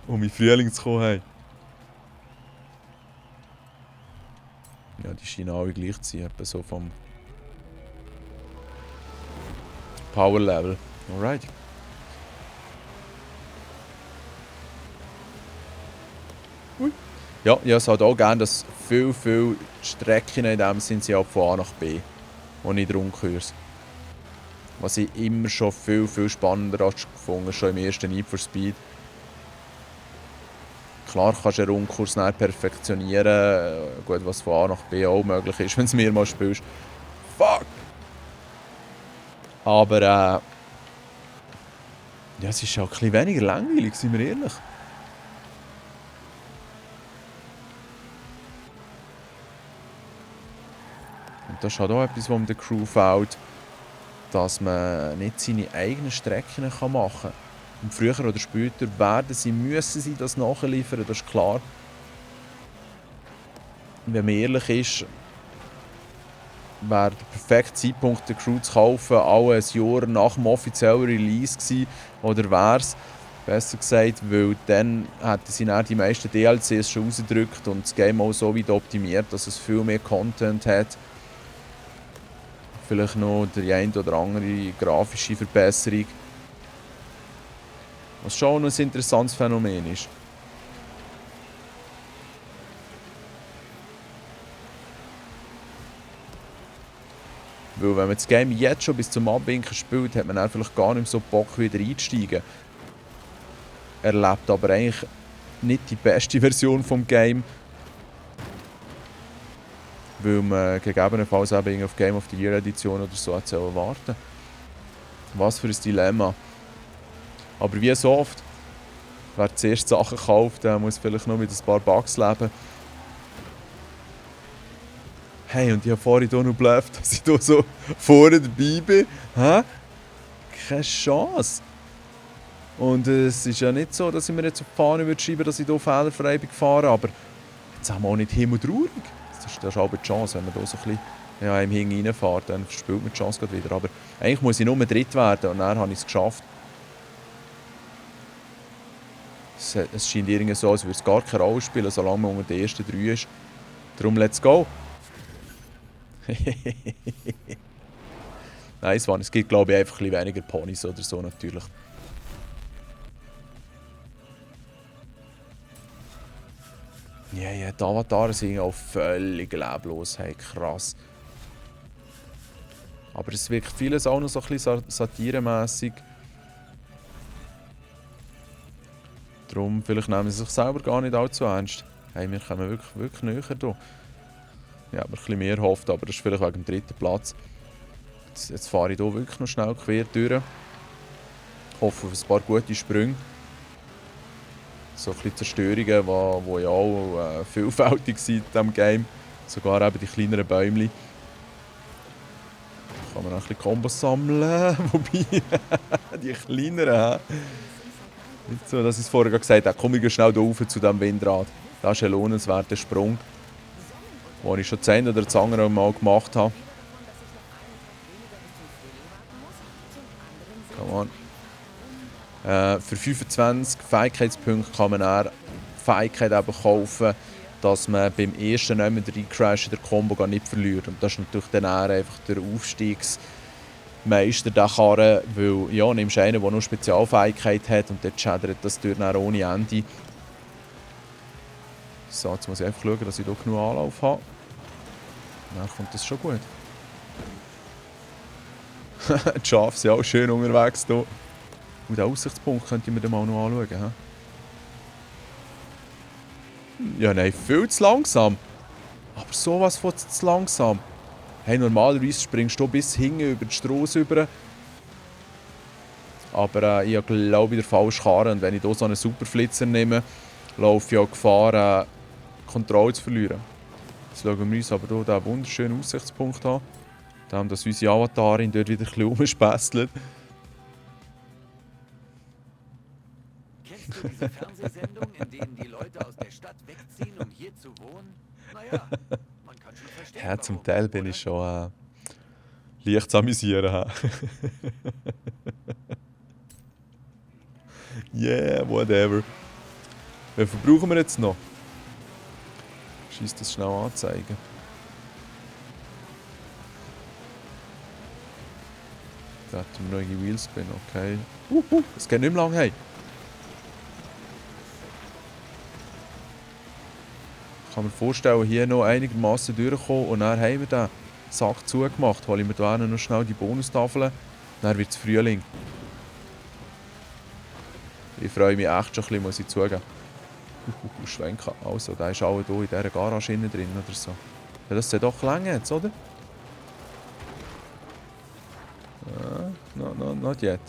Um in Frühling zu kommen. Hey. Ja, die scheinen alle gleich zu sein, etwa so vom Power Level. Alright. Ja, ich hätte auch gerne, dass viele Strecken in dem sind sie von A nach B, wo nicht Rundkurs. Was ich immer schon viel spannender gefunden, schon im ersten Need for Speed. Klar kannst du einen Rundkurs nicht perfektionieren, gut, was von A nach B auch möglich ist, wenn du es mehrmals spielst. Fuck! Aber ja, es ist auch ein bisschen weniger langweilig, sind wir ehrlich. Und das ist halt auch etwas, was mir der Crew fehlt, dass man nicht seine eigenen Strecken machen kann. Und früher oder später müssen sie das nachliefern, das ist klar. Wenn man ehrlich ist, wäre der perfekte Zeitpunkt, den Crew zu kaufen, auch ein Jahr nach dem offiziellen Release gewesen. Oder wäre es, besser gesagt, weil dann hätten sie dann die meisten DLCs schon rausgedrückt und das Game auch so weit optimiert, dass es viel mehr Content hat. Vielleicht noch die eine oder andere grafische Verbesserung. Was schon ein interessantes Phänomen ist. Weil wenn man das Game jetzt schon bis zum Abwinken spielt, hat man dann vielleicht gar nicht mehr so Bock wieder einzusteigen. Erlebt aber eigentlich nicht die beste Version vom Game. Weil man gegebenenfalls eben auf Game of the Year Edition oder so hat warten. Was für ein Dilemma. Aber wie so oft, wer zuerst Sachen kauft, der muss vielleicht noch mit ein paar Bugs leben. Hey, und ich habe vorhin hier noch geblufft, dass ich hier so vorne dabei bin. Hä? Keine Chance. Und es ist ja nicht so, dass ich mir jetzt auf die Fahne würde schreiben, dass ich hier fehlerfrei bin gefahren, aber jetzt haben wir auch nicht himmeltraurig. Das ist aber die Chance, wenn man hier so ein bisschen im Hing reinfährt, dann verspielt man die Chance gerade wieder. Aber eigentlich muss ich nur dritt werden und dann habe ich es geschafft. Es scheint irgendwie so, als würde es gar keine Rolle spielen, solange man unter den ersten 3 ist. Darum, let's go! Nice one. Es gibt, glaube ich, einfach ein bisschen weniger Ponys oder so natürlich. Die Avatare sind auch völlig leblos. Hey, krass. Aber es wirkt vieles auch noch so ein bisschen satiremässig. Darum, vielleicht nehmen sie sich selber gar nicht allzu ernst. Hey, wir kommen wirklich näher hier. Ja, aber ein bisschen mehr hofft, aber das ist vielleicht wegen dem 3. Platz. Jetzt fahre ich hier wirklich noch schnell quer durch. Hoffe auf ein paar gute Sprünge. So ein bisschen Zerstörungen, die ja auch vielfältig sind in diesem Game. Sogar eben die kleineren Bäumchen. Da kann man auch ein bisschen Kombos sammeln. Wobei, die kleineren. Nicht so, dass ich es vorher gesagt habe, komm ich schnell hier rauf zu diesem Windrad. Das ist ein lohnenswerter Sprung, den ich schon das eine oder das andere Mal gemacht habe. come on. Für 25 Fähigkeitspunkte kann man dann die Fähigkeit eben kaufen, dass man beim ersten nicht mehr reincrashen, der Combo gar nicht verliert. Und das ist natürlich dann einfach der Aufstiegsmeister der Karre, weil ja, nimmst du einen, der nur Spezialfähigkeit hat und dort schädert das durch dann ohne Ende. So, jetzt muss ich einfach schauen, dass ich hier genug Anlauf habe. Dann kommt das schon gut. Die Schafe sind auch schön unterwegs hier. Und den Aussichtspunkt könnte ich mir dann mal noch anschauen. He? Ja, nein, viel zu langsam. Aber sowas von zu langsam. Hey, normalerweise springst du bis hinten über die Strasse rüber. Aber ich glaube, ich den falschen Karren. Und wenn ich hier so einen Superflitzer nehme, laufe ich auch Gefahr, Kontrolle zu verlieren. Jetzt schauen wir uns aber hier diesen wunderschönen Aussichtspunkt an. Dann, dass unsere Avatarin dort wieder ein bisschen rumspästelt. Kennst du diese Fernsehsendung, in denen die Leute aus der Stadt wegziehen, um hier zu wohnen? Naja, man kann schon verstehen, Ja, zum warum, Teil bin oder? ich schon leicht zu amüsieren. Yeah, whatever. Wie viel brauchen wir jetzt noch? Scheiss das schnell anzeigen. Da hat wir noch einen Wheelspin, okay. Es geht nicht mehr lang, hey. Ich kann mir vorstellen, hier noch einigermaßen durchkommen und dann haben wir den Sack zugemacht. Hole ich mir da noch schnell die Bonustafeln. Dann wird es Frühling. Ich freue mich echt schon ein bisschen, muss ich zugeben. Schwenken. Also, der ist auch hier in dieser Garage innen drin oder so. Ja, das sieht doch lang jetzt, oder? No, not yet.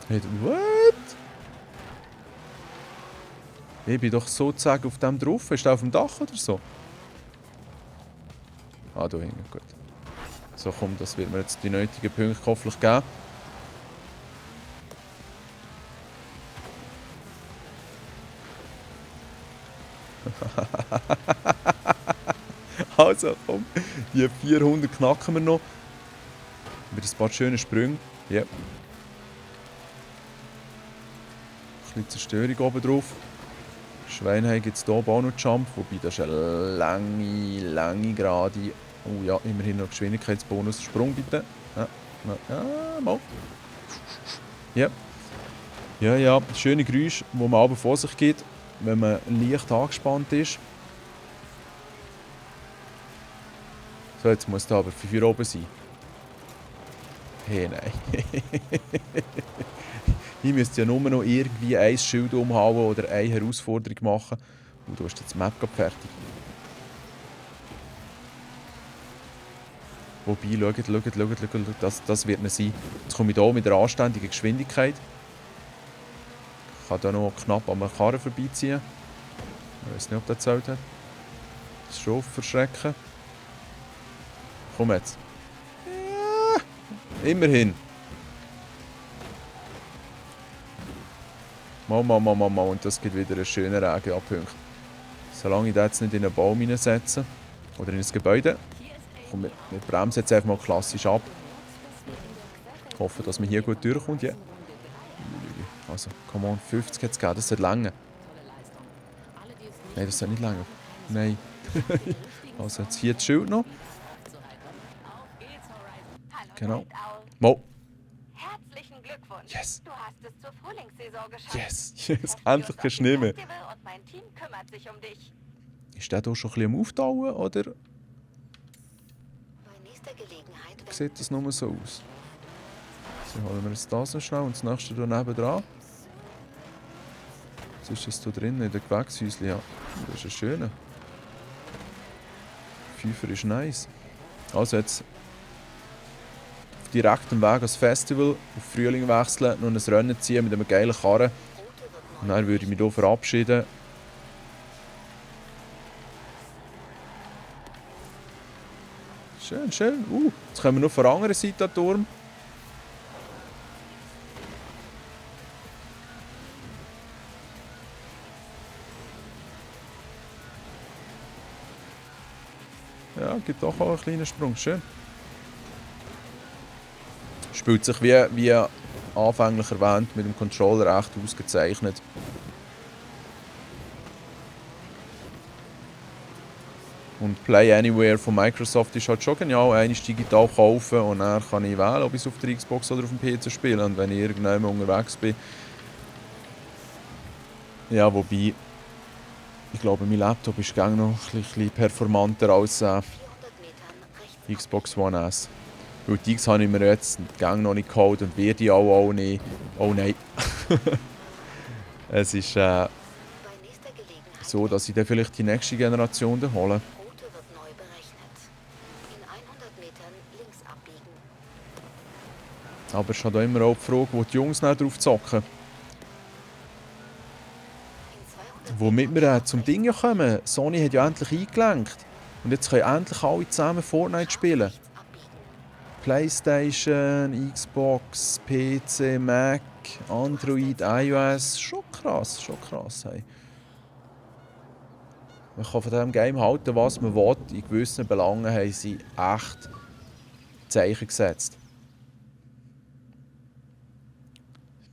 Hey, what? Ich bin doch sozusagen auf dem drauf. Ist der auf dem Dach oder so? Ah, da hinten, gut. So, komm, das wird mir jetzt die nötigen Punkte hoffentlich geben. Also, komm, die 400 knacken wir noch. Mit ein paar schönen Sprüngen. Ja. Yep. Ein bisschen Zerstörung oben drauf. Schweinheim gibt es hier auch noch Jump, wobei das ist eine lange Gerade. Oh ja, immerhin noch Geschwindigkeitsbonus. Sprung bitte. Ja, mal. Ja. Ja, schöne Geräusche, die man aber vor sich gibt, wenn man leicht angespannt ist. So, jetzt muss da aber für 4 oben sein. Hey, nein. Ich müsste ja nur noch irgendwie ein Schild umhauen oder eine Herausforderung machen. Und du hast jetzt die Map fertig. Wobei, schaut, das wird nicht sein. Jetzt komme ich hier mit einer anständigen Geschwindigkeit. Ich kann hier noch knapp an einer Karre vorbeiziehen. Ich weiß nicht, ob das zählt hat. Das ist schon verschrecken. Komm jetzt. Ja, immerhin. Mal. Und das gibt wieder einen schönen Regen an Punkten. Solange ich das jetzt nicht in einen Baum hineinsetze oder in ein Gebäude, komm, wir bremsen jetzt einfach mal klassisch ab. Ich hoffe, dass man hier gut durchkommt. Yeah. Also, come on, 50 hat es gegeben, das sollte länger. Nein, das sollte nicht länger. Nein. Also, jetzt hier das Schild noch. Genau. Mo. Herzlichen Glückwunsch. Yes. Du hast es zur Frühlingssaison geschafft. Yes. Endlich kein Schnee mehr. Und mein Team kümmert sich um dich. Ist der hier schon ein bisschen am Auftauen, oder Bei nächster Gelegenheit sieht das nur so aus? So, holen wir jetzt das noch schnell und das nächste hier nebendran. Was ist das hier drin in den Gewächshäuschen? Ja, das ist ein schöner. Pfeifer ist nice. Also jetzt auf direktem Weg ans Festival, auf Frühling wechseln, noch ein Rennen ziehen mit einem geilen Karren. Und dann würde ich mich hier verabschieden. Schön. Jetzt kommen wir noch von der anderen Seite an den Turm. Ja, gibt doch auch einen kleinen Sprung. Schön. Spielt sich wie anfänglich erwähnt mit dem Controller echt ausgezeichnet. Und Play Anywhere von Microsoft ist halt schon genial. Einmal digital kaufen und dann kann ich wählen, ob ich es auf der Xbox oder auf dem PC spiele. Und wenn ich irgendwann unterwegs bin. Ja, wobei, ich glaube, mein Laptop ist noch ein bisschen performanter als 400 Metern rechts. Xbox One S. Weil die X habe ich mir jetzt noch nicht geholt und werde ich auch nicht. Oh nein. Es ist Bei nächster Gelegenheit. so, dass ich dann vielleicht die nächste Generation dann hole. Route wird neu berechnet. In 100 Metern links abbiegen. Aber es ist halt auch immer auch die Frage, wo die Jungs dann drauf zocken. In 200 Womit wir zum Ding ja kommen. Sony hat ja endlich eingelenkt. Und jetzt können endlich alle zusammen Fortnite spielen. rechts abbiegen. PlayStation, Xbox, PC, Mac, Android, iOS. Schon krass, hey. Man kann von diesem Game halten, was man will. In gewissen Belangen haben sie echt Zeichen gesetzt.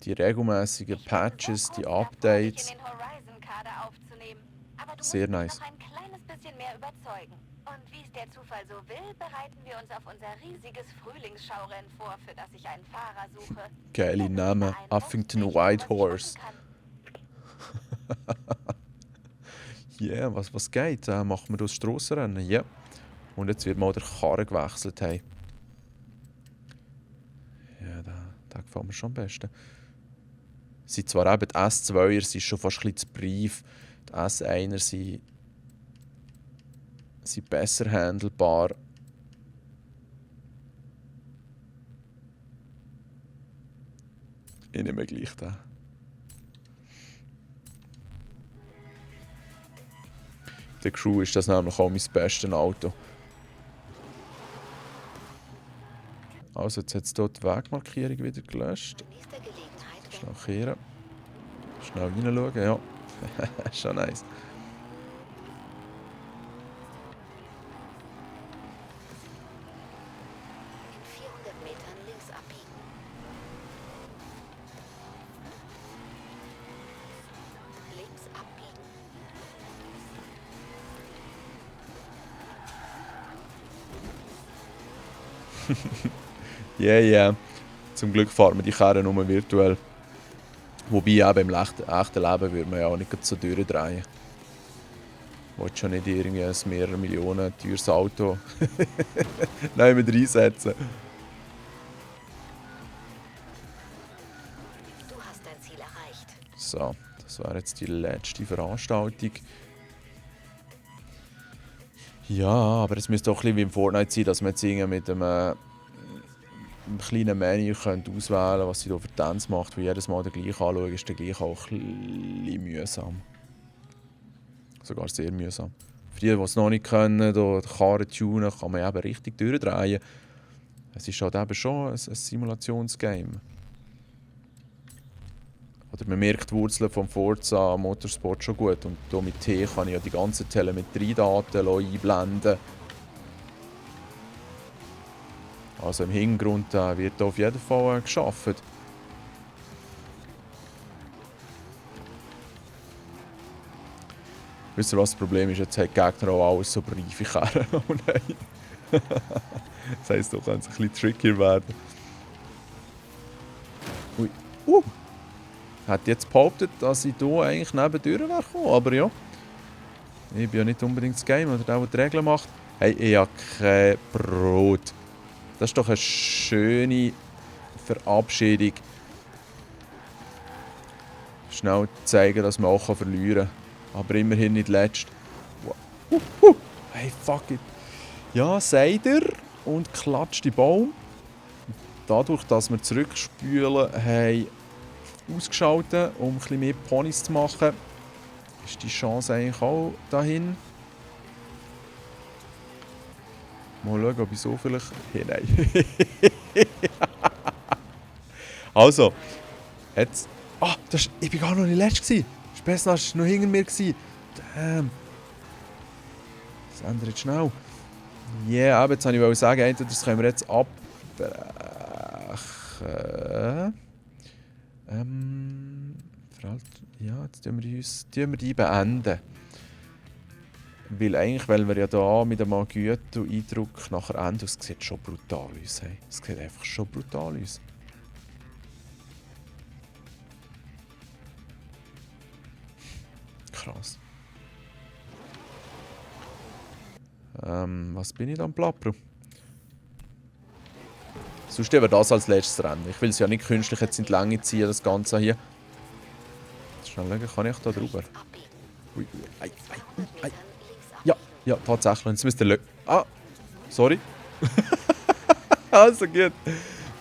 Die regelmäßigen Patches, die Updates. In den Horizon-Kader aufzunehmen. Aber du Sehr musst nice. mich noch ein kleines bisschen mehr überzeugen. Und wie es der Zufall so will, bereiten wir uns auf unser riesiges Frühlingsschaurennen vor, für das ich einen Fahrer suche. Geile der mit Namen. mir ein Huffington ausrichten, was ich Whitehorse. machen kann. Ja, was geht? Machen wir das Strassenrennen? Ja. Und jetzt wird mal der Karren gewechselt. Hey. Ja, der gefällt mir schon am besten. Sind zwar eben die S2er sind schon fast ein bisschen zu brief. Die S1er sind besser handelbar. Ich nehme gleich den. Der Crew ist das nämlich auch mein bestes Auto. Also, jetzt hat es hier die Wegmarkierung wieder gelöscht. Bei nächster Gelegenheit Schnell kehren. Schnell reinschauen, ja. Schon nice. in 400 Metern links abbiegen. Links abbiegen. Yeah. Zum Glück fahren wir die Karre nur virtuell. Wobei eben im echten Leben würde man ja auch nicht so durchdrehen. Ich will schon nicht irgendwie ein mehrere Millionen teures Auto nein, mit reinsetzen. Du hast dein Ziel erreicht. So, das wäre jetzt die letzte Veranstaltung. Ja, aber es müsste auch ein bisschen wie im Fortnite sein, dass man jetzt irgendwie mit einem kleinen Menü könnt auswählen könnt, was sie hier für Tanz macht. Weil jedes Mal den gleich anschauen, ist der gleich auch ein bisschen mühsam. Sogar sehr mühsam. Für die es noch nicht können, die Karren tunen, kann man eben richtig durchdrehen. Es ist halt eben schon ein Simulationsgame. Oder man merkt die Wurzeln vom Forza Motorsport schon gut. Und hier mit T kann ich ja die ganzen Telemetriedaten einblenden. Also im Hintergrund wird hier auf jeden Fall gearbeitet. Wisst ihr, was das Problem ist? Jetzt hat die Gegner auch alles so briefe Karren. Oh nein. Das heisst, da kann es ein bisschen trickier werden. Ui. Hat jetzt behauptet, dass ich hier eigentlich nebendurch wäre gekommen, aber ja. Ich bin ja nicht unbedingt das Game oder der die Regeln macht. Hey, ich habe kein Brot. Das ist doch eine schöne Verabschiedung. Schnell zeigen, dass man auch verlieren kann. Aber immerhin nicht letzt. Hey, fuck it. Ja, sagt er und klatscht die Baum. Dadurch, dass wir zurückspülen, haben ausgeschaltet, um ein bisschen mehr Ponys zu machen, ist die Chance eigentlich auch dahin. Mal schauen, ob ich so vielleicht... Hey, nein. Also, jetzt... Ah, ich war gar noch nicht letzt. Später war noch hinter mir. Damn. Das ändert schnell. Ja, aber jetzt wollte ich sagen, entweder das können wir jetzt abbrechen. Ja, jetzt tun wir die beenden. Weil eigentlich, weil wir ja da mit einem guten Eindruck nachher enden, es sieht schon brutal aus. Hey. Es sieht einfach schon brutal aus. Krass. Was bin ich da am Plappern? Sonst eben das als letztes Rennen. Ich will es ja nicht künstlich jetzt in die Länge ziehen, das Ganze hier. Schnell schauen, kann ich da drüber? Ui, ei, ei, ei. Ja, tatsächlich. Jetzt müsst ihr sorry. Also gut.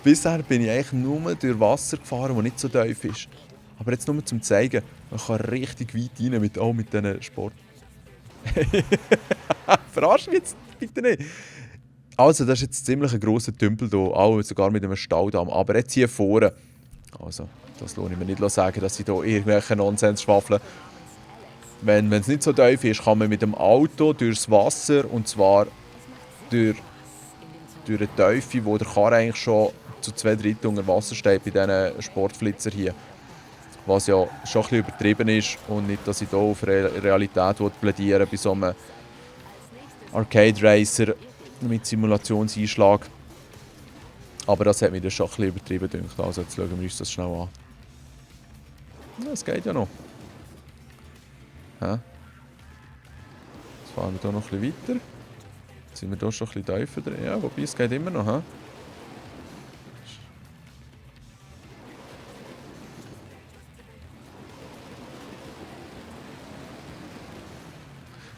Bisher bin ich eigentlich nur durch Wasser gefahren, das nicht so tief ist. Aber jetzt nur zum zeigen, man kann richtig weit rein mit diesen Sport. Verarsch mich jetzt bitte nicht. Also, das ist jetzt ziemlich ein grosser Tümpel hier, auch sogar mit einem Staudamm. Aber jetzt hier vorne, also, das lohne ich mir nicht sagen, dass ich hier irgendwelchen Nonsens schwafle. Wenn es nicht so tief ist, kann man mit dem Auto durchs Wasser, und zwar durch eine Tiefe, wo der Karren eigentlich schon zu 2/3 unter Wasser steht bei diesen Sportflitzer hier. Was ja schon ein bisschen übertrieben ist und nicht, dass ich hier auf Realität plädieren bei so einem Arcade Racer mit Simulationseinschlag. Aber das hat mich dann schon ein bisschen übertrieben gedacht. Also jetzt schauen wir uns das schnell an. Ja, es geht ja noch. Jetzt fahren wir hier noch ein bisschen weiter. Jetzt sind wir hier schon ein bisschen tiefer drin. Ja, wobei es geht immer noch.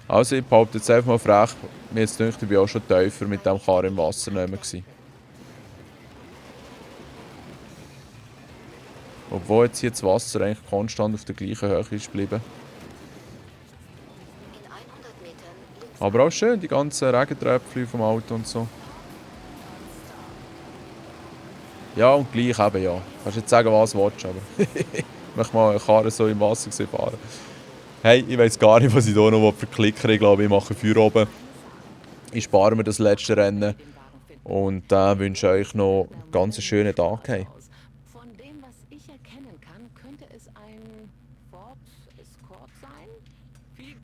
Also ich behaupte jetzt einfach mal frech, mir jetzt denkt, ich bin auch schon tiefer mit dem Karren im Wasser nicht mehr gewesen. Obwohl jetzt hier das Wasser eigentlich konstant auf der gleichen Höhe ist geblieben. Aber auch schön, die ganzen Regentröpfchen vom Auto und so. Ja, und gleich eben ja. Kannst jetzt sagen, was du willst, aber ich möchte mal einen Karren so im Wasser fahren. Hey, ich weiss gar nicht, was ich hier noch verklickern. Ich glaube, ich mache Feuer oben. Ich spare mir das letzte Rennen. Und wünsche euch noch einen ganz schönen Tag. Hey. Von dem, was ich erkennen kann, könnte es ein Ford Escort sein? Viel